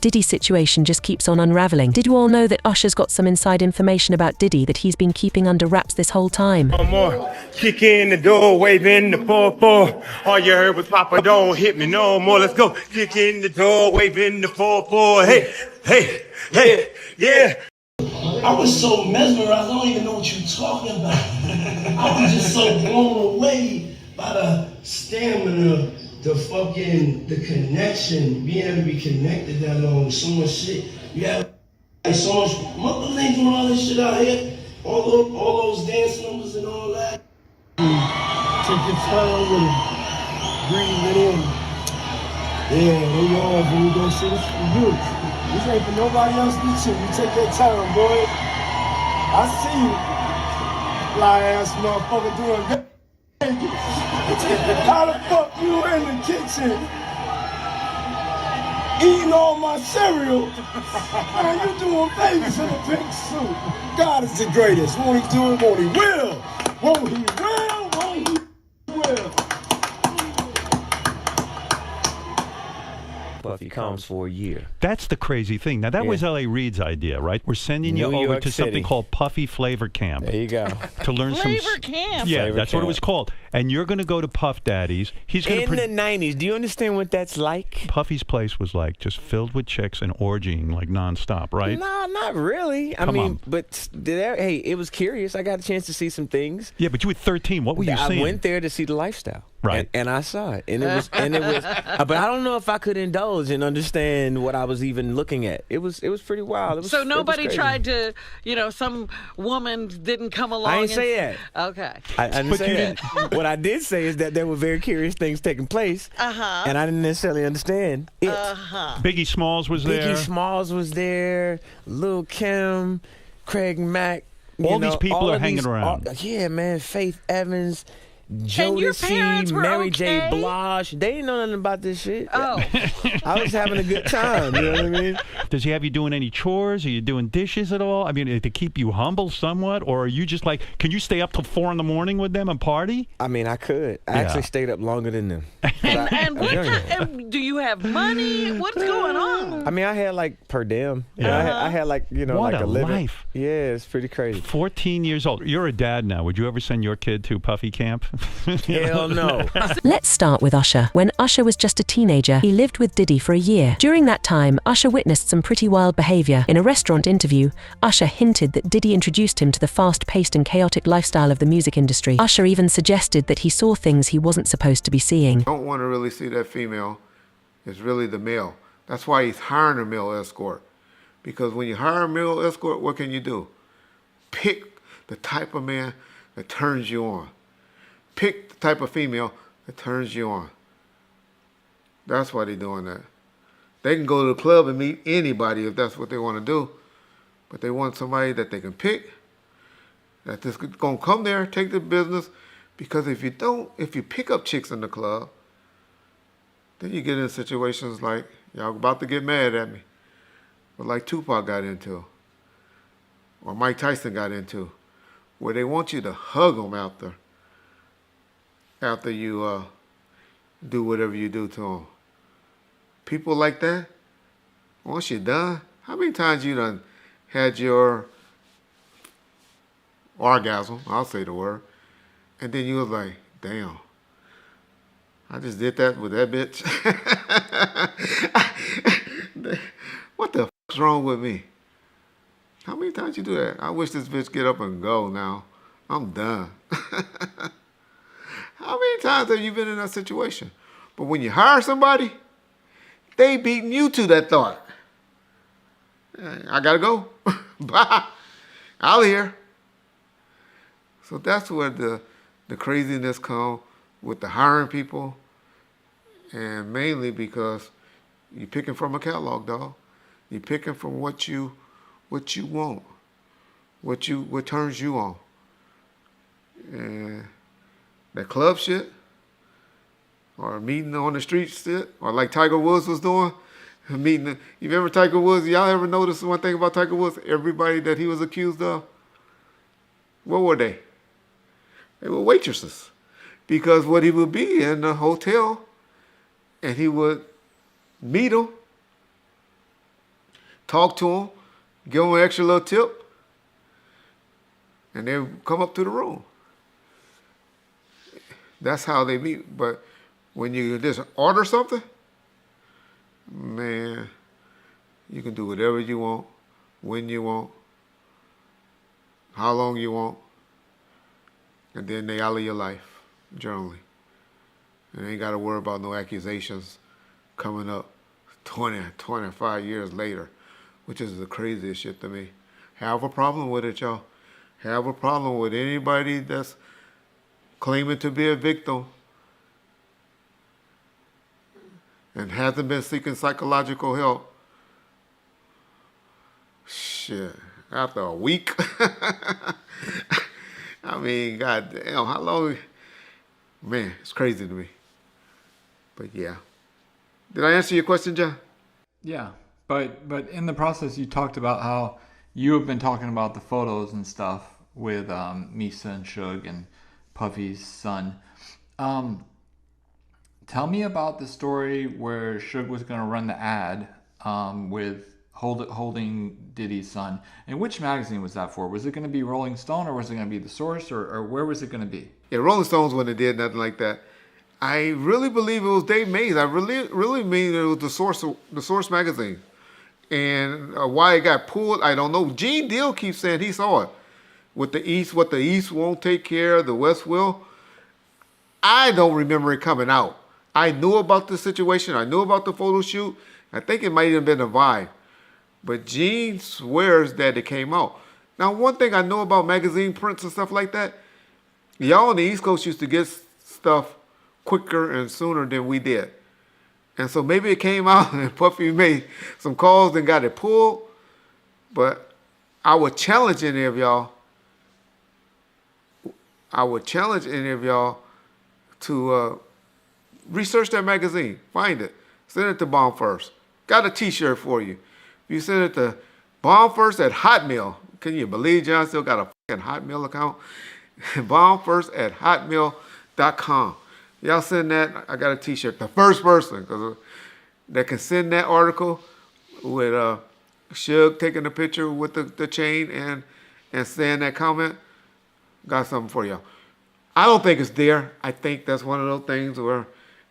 Diddy's situation just keeps on unraveling. Did you all know that Usher's got some inside information about Diddy that he's been keeping under wraps this whole time? More. Kick in the door, waving the 4-4. All you heard was Papa, don't hit me no more. Let's go. Kick in the door, waving the 4-4. Hey, hey, hey, yeah. I was so mesmerized, I don't even know what you're talking about. I was just so blown away by the stamina, the connection, being able to be connected that long, so much shit. You have like, so much, motherfuckers ain't doing all this shit out here. All those dance numbers and all that. Take your time with it. Breathe it in. Yeah, they yours when you go see this for you. This ain't for nobody else but you. You take that time, boy. I see you. Fly ass motherfucker doing good. How the fuck you in the kitchen? Eating all my cereal. Man, you doing babies in a pink suit. God is the greatest. Won't he do it? Won't he will? Won't he will? Won't he will? Puffy comes for a year. That's the crazy thing. Now, that was L.A. Reid's idea, right? We're sending you over to something called Puffy Flavor Camp. There you go. To learn Flavor Camp. Yeah, Flavor that's Camp. what it was called. And you're going to go to Puff Daddy's. He's going In the 90s, do you understand what that's like? Puffy's place was like just filled with chicks and orgying like nonstop, right? No, not really. I mean, but hey, it was curious. I got a chance to see some things. Yeah, but you were 13. What were you seeing? I went there to see the lifestyle. Right. And I saw it. And it was but I don't know if I could indulge and understand what I was even looking at. It was pretty wild. So nobody tried to, some woman didn't come along. I didn't say that. Okay. I didn't say that. What I did say is that there were very curious things taking place. And I didn't necessarily understand it. Biggie Smalls was there. Biggie Smalls was there. Lil' Kim, Craig Mack. All these people are hanging around. Yeah, man. Faith Evans. And your parents Jodeci, were Mary okay? J. Blige. They didn't know nothing about this shit. Oh. I was having a good time. You know what I mean? Does he have you doing any chores? Are you doing dishes at all? I mean, to keep you humble somewhat? Or are you just like, can you stay up till 4 a.m. with them and party? I mean, I could. I actually stayed up longer than them. And do you have money? What's going on? I mean, I had like per diem. Yeah. I had like, what like a living. life. Yeah, it's pretty crazy. 14 years old. You're a dad now. Would you ever send your kid to Puffy Camp? Hell no. Let's start with Usher. When Usher was just a teenager, he lived with Diddy for a year. During that time, Usher witnessed some pretty wild behavior. In a restaurant interview, Usher hinted that Diddy introduced him to the fast-paced and chaotic lifestyle of the music industry. Usher even suggested that he saw things he wasn't supposed to be seeing. I don't want to really see that female. It's really the male. That's why he's hiring a male escort. Because when you hire a male escort, what can you do? Pick the type of man that turns you on. Pick the type of female that turns you on. That's why they're doing that. They can go to the club and meet anybody if that's what they want to do. But they want somebody that they can pick, that is going to come there, take the business. Because if you pick up chicks in the club, then you get in situations like, y'all about to get mad at me, but like Tupac got into, or Mike Tyson got into, where they want you to hug them after you do whatever you do to them. People like that, once you're done, how many times you done had your orgasm, I'll say the word, and then you was like, damn, I just did that with that bitch. What the fuck's wrong with me? How many times you do that? I wish this bitch get up and go now. I'm done. How many times have you been in that situation? But when you hire somebody, they beating you to that thought. I gotta go. Bye. Out of here. So that's where the craziness comes with the hiring people, and mainly because you're picking from a catalog, dog. You're picking from what you want, what turns you on. And that club shit, or meeting on the street shit, or like Tiger Woods was doing, meeting. You remember Tiger Woods? Y'all ever notice one thing about Tiger Woods? Everybody that he was accused of, what were they? They were waitresses. Because what he would be in the hotel, and he would meet them, talk to them, give them an extra little tip, and then come up to the room. That's how they meet. But when you just order something, man, you can do whatever you want, when you want, how long you want, and then they out of your life, generally. And they ain't got to worry about no accusations coming up 20, 25 years later, which is the craziest shit to me. Have a problem with it, y'all. Have a problem with anybody that's claiming to be a victim and hasn't been seeking psychological help. Shit, after a week. I mean, god damn, how long? Man, it's crazy to me. But yeah. Did I answer your question, John? Yeah, but in the process, you talked about how you have been talking about the photos and stuff with Misa and Suge and Puffy's son. Tell me about the story where Suge was going to run the ad with holding Diddy's son. And which magazine was that for? Was it going to be Rolling Stone, or was it going to be The Source, or where was it going to be? Yeah, Rolling Stones wouldn't have did nothing like that. I really believe it was Dave Mays. I really mean it was the Source magazine. And why it got pulled, I don't know. Gene Deal keeps saying he saw it. With the East, what the East won't take care of, the West will. I don't remember it coming out. I knew about the situation. I knew about the photo shoot. I think it might have been a Vibe. But Gene swears that it came out. Now, one thing I know about magazine prints and stuff like that, y'all on the East Coast used to get stuff quicker and sooner than we did. And so maybe it came out and Puffy made some calls and got it pulled. But I would challenge any of y'all. To research that magazine. Find it. Send it to Bomb First. Got a t-shirt for you. If you send it to Bomb First at Hotmail. Can you believe John still got a fucking Hotmail account? Bomb First at hotmail.com. Y'all send that. I got a t-shirt. The first person that can send that article with Suge taking a picture with the chain and saying that comment, got something for y'all. I don't think it's there. I think that's one of those things where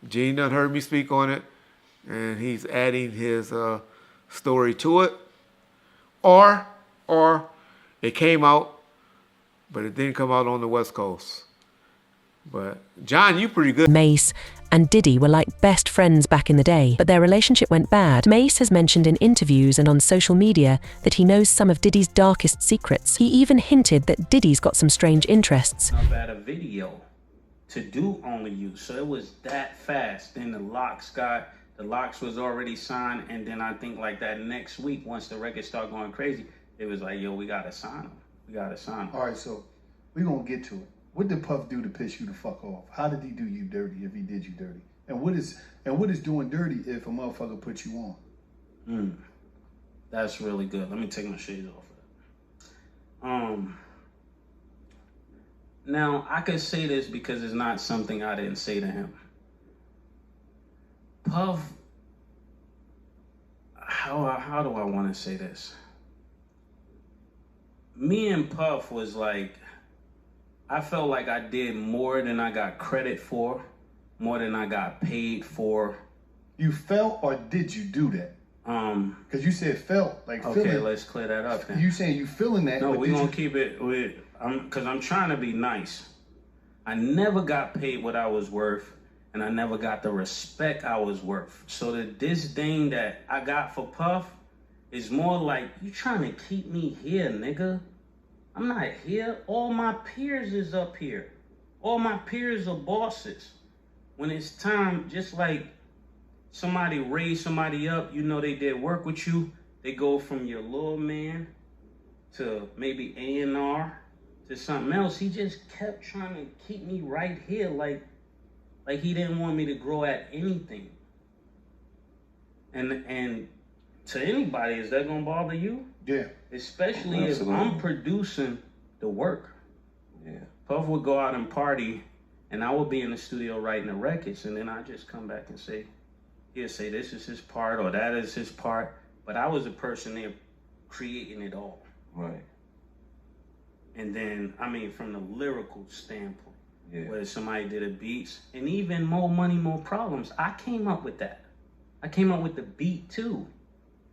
Gene done heard me speak on it, and he's adding his story to it. Or it came out, but it didn't come out on the West Coast. But John, you pretty good. Mase and Diddy were like best friends back in the day, but their relationship went bad. Mase has mentioned in interviews and on social media that he knows some of Diddy's darkest secrets. He even hinted that Diddy's got some strange interests. About a video to do Only You, so it was that fast. Then the locks was already signed, and then I think like that next week, once the record started going crazy, it was like, yo, we gotta sign him. All right, so we gonna get to it. What did Puff do to piss you the fuck off? How did he do you dirty if he did you dirty? And what is doing dirty if a motherfucker puts you on? That's really good. Let me take my shades off of that. Now I could say this because it's not something I didn't say to him. Puff, how do I want to say this? Me and Puff was like, I felt like I did more than I got credit for, more than I got paid for. You felt, or did you do that? Because you said felt, like okay, feeling. let's clear that up then. You saying you feeling that? No, we're gonna keep it with, because I'm trying to be nice. I never got paid what I was worth, and I never got the respect I was worth. So this thing that I got for Puff is more like, you trying to keep me here, nigga. I'm not here. All my peers is up here. All my peers are bosses. When it's time, just like somebody raised somebody up, you know they did work with you, they go from your little man to maybe A&R to something else. He just kept trying to keep me right here, like he didn't want me to grow at anything. And to anybody, is that gonna bother you? Yeah. Especially Absolutely. If I'm producing the work. Yeah. Puff would go out and party, and I would be in the studio writing the records, and then I just come back and say, he'll say this is his part or that is his part, but I was the person there creating it all. Right. And then, I mean, from the lyrical standpoint, Yeah. where somebody did a beats, and even More Money, More Problems, I came up with that. I came up with the beat too.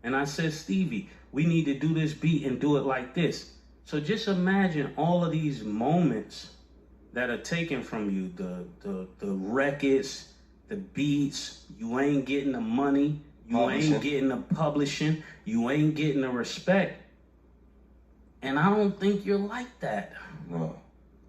And I said, Stevie, we need to do this beat and do it like this. So just imagine all of these moments that are taken from you, the records, the beats, you ain't getting the money, you ain't getting the publishing, you ain't getting the respect. And I don't think you're like that. No.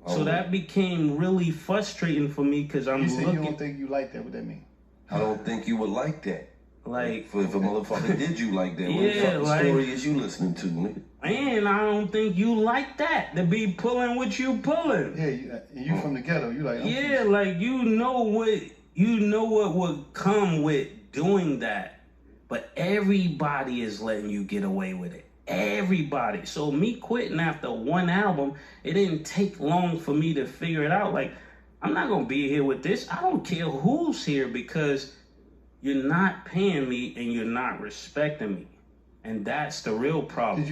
So that became really frustrating for me because I'm You said looking. you don't think you like that. What that mean? I don't think you would like that. Like, if a motherfucker did you like that, what the yeah, fucking like, story is you listening to, nigga? And I don't think you like that, to be pulling what you pulling. Yeah, you from the ghetto. You like, yeah, like you know what would come with doing that. But everybody is letting you get away with it. Everybody. So me quitting after one album, it didn't take long for me to figure it out. Like, I'm not gonna be here with this. I don't care who's here because you're not paying me and you're not respecting me. And that's the real problem.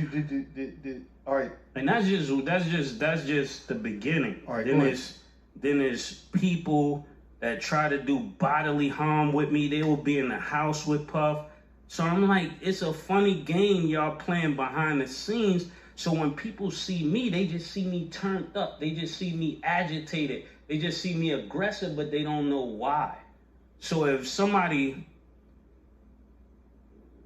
All right. And that's just the beginning. All right, Then there's people that try to do bodily harm with me. They will be in the house with Puff. So I'm like, it's a funny game y'all playing behind the scenes. So when people see me, they just see me turned up. They just see me agitated. They just see me aggressive, but they don't know why. So if somebody,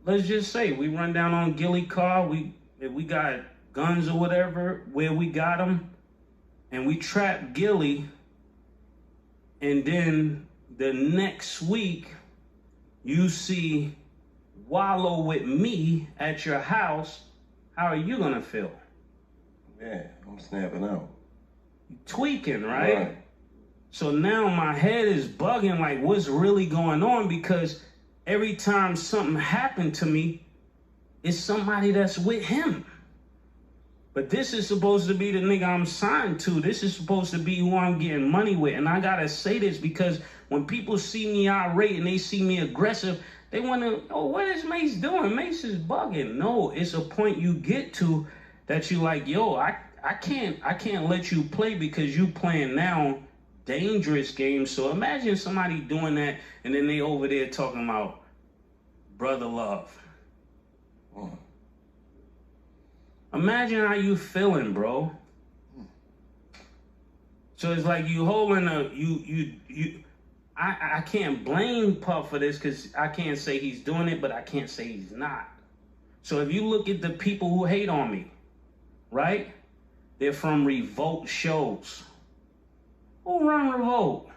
let's just say we run down on Gilly car, if we got guns or whatever, where we got them, and we trap Gilly, and then the next week you see Wallow with me at your house, how are you gonna feel? Yeah, I'm snapping out. Tweaking, right? So now my head is bugging, like what's really going on, because every time something happened to me, it's somebody that's with him. But this is supposed to be the nigga I'm signed to. This is supposed to be who I'm getting money with. And I gotta say this because when people see me irate and they see me aggressive, they wanna, oh, what is Mase doing? Mase is bugging. No, it's a point you get to that you like, yo, I can't let you play because you playing now dangerous games. So imagine somebody doing that and then they over there talking about brother love. Imagine how you feeling, bro. So it's like you holding I can't blame Puff for this because I can't say he's doing it, but I can't say he's not. So if you look at the people who hate on me, right? They're from Revolt shows. Who run Revolt?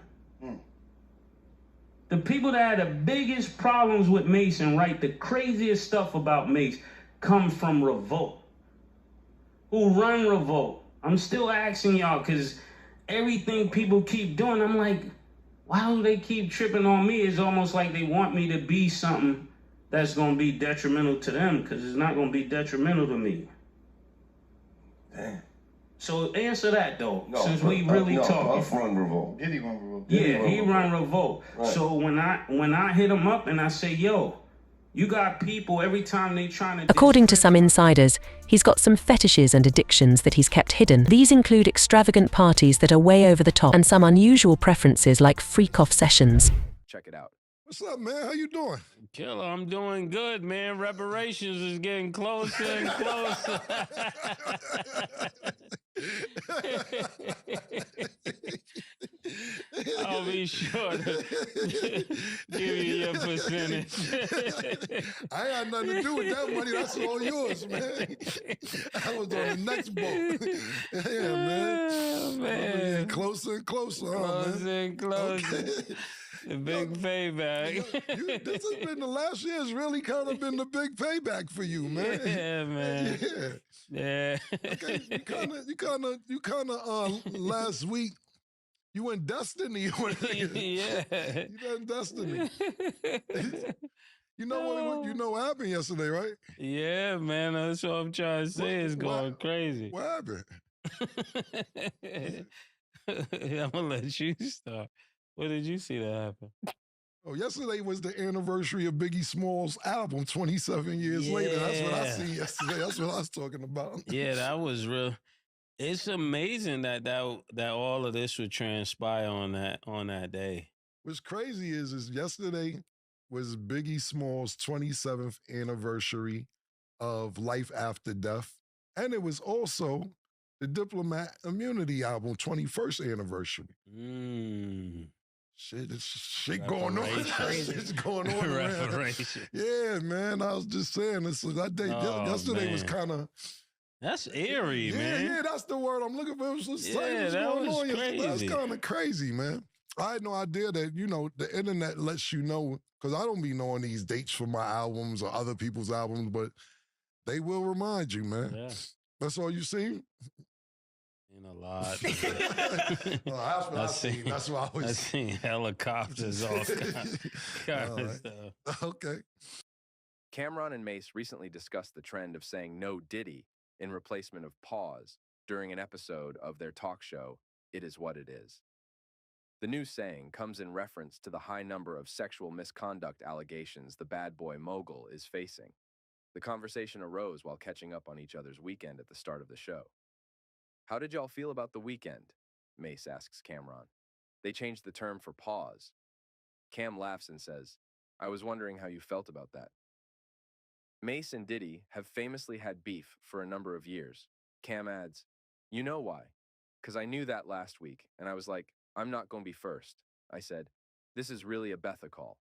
The people that had the biggest problems with Mase and write the craziest stuff about Mase come from Revolt. Who run Revolt? I'm still asking y'all because everything people keep doing, I'm like, why do they keep tripping on me? It's almost like they want me to be something that's going to be detrimental to them because it's not going to be detrimental to me. Damn. So answer that though, since we really talking. Puff run Revolt. Diddy run Revolt. Yeah, he run Revolt. Right. So when I hit him up and I say, yo, you got people every time they trying to... According to some insiders, he's got some fetishes and addictions that he's kept hidden. These include extravagant parties that are way over the top and some unusual preferences like freak-off sessions. Check it out. What's up, man? How you doing? Killer, I'm doing good, man. Reparations is getting closer and closer. I'll be sure to give you your percentage. I ain't got nothing to do with that money. That's all yours, man. I was on the next boat. Yeah, man. Oh, man. Closer and closer, Closer man. and closer. Okay. The big payback. This has been the last year. Has really kind of been the big payback for you, man. Yeah, man. Yeah. Yeah. Okay. You kind of. Last week, you went Destiny. Yeah. You done Destiny. You know what happened yesterday, right? Yeah, man. That's what I'm trying to say. It's going crazy. What happened? I'm gonna let you start. What did you see that happen? Oh, yesterday was the anniversary of Biggie Smalls' album, 27 years later. That's what I seen yesterday. That's what I was talking about. Yeah, that was real. It's amazing that all of this would transpire on that day. What's crazy is yesterday was Biggie Smalls' 27th anniversary of Life After Death. And it was also the Diplomat Immunity album, 21st anniversary. Shit, it's shit going on. Shit's going on around. Yeah, man. I was just saying this. That day, yesterday was kind of. That's eerie, man. Yeah, that's the word I'm looking for. It was just that was crazy. That's kind of crazy, man. I had no idea that, the internet lets you know, because I don't be knowing these dates for my albums or other people's albums, but they will remind you, man. Yeah. That's all you seen? In a lot. That's what I seen. That's what I was. I seen helicopters, all kind of stuff. Okay. Cameron and Mase recently discussed the trend of saying no Diddy in replacement of pause during an episode of their talk show, It Is What It Is. The new saying comes in reference to the high number of sexual misconduct allegations the bad boy mogul is facing. The conversation arose while catching up on each other's weekend at the start of the show. How did y'all feel about the weekend? Mase asks Cameron. They changed the term for pause. Cam laughs and says, I was wondering how you felt about that. Mase and Diddy have famously had beef for a number of years. Cam adds, you know why? Because I knew that last week, and I was like, I'm not going to be first. I said, this is really a Betha call.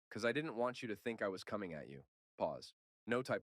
Because I didn't want you to think I was coming at you. Pause. No type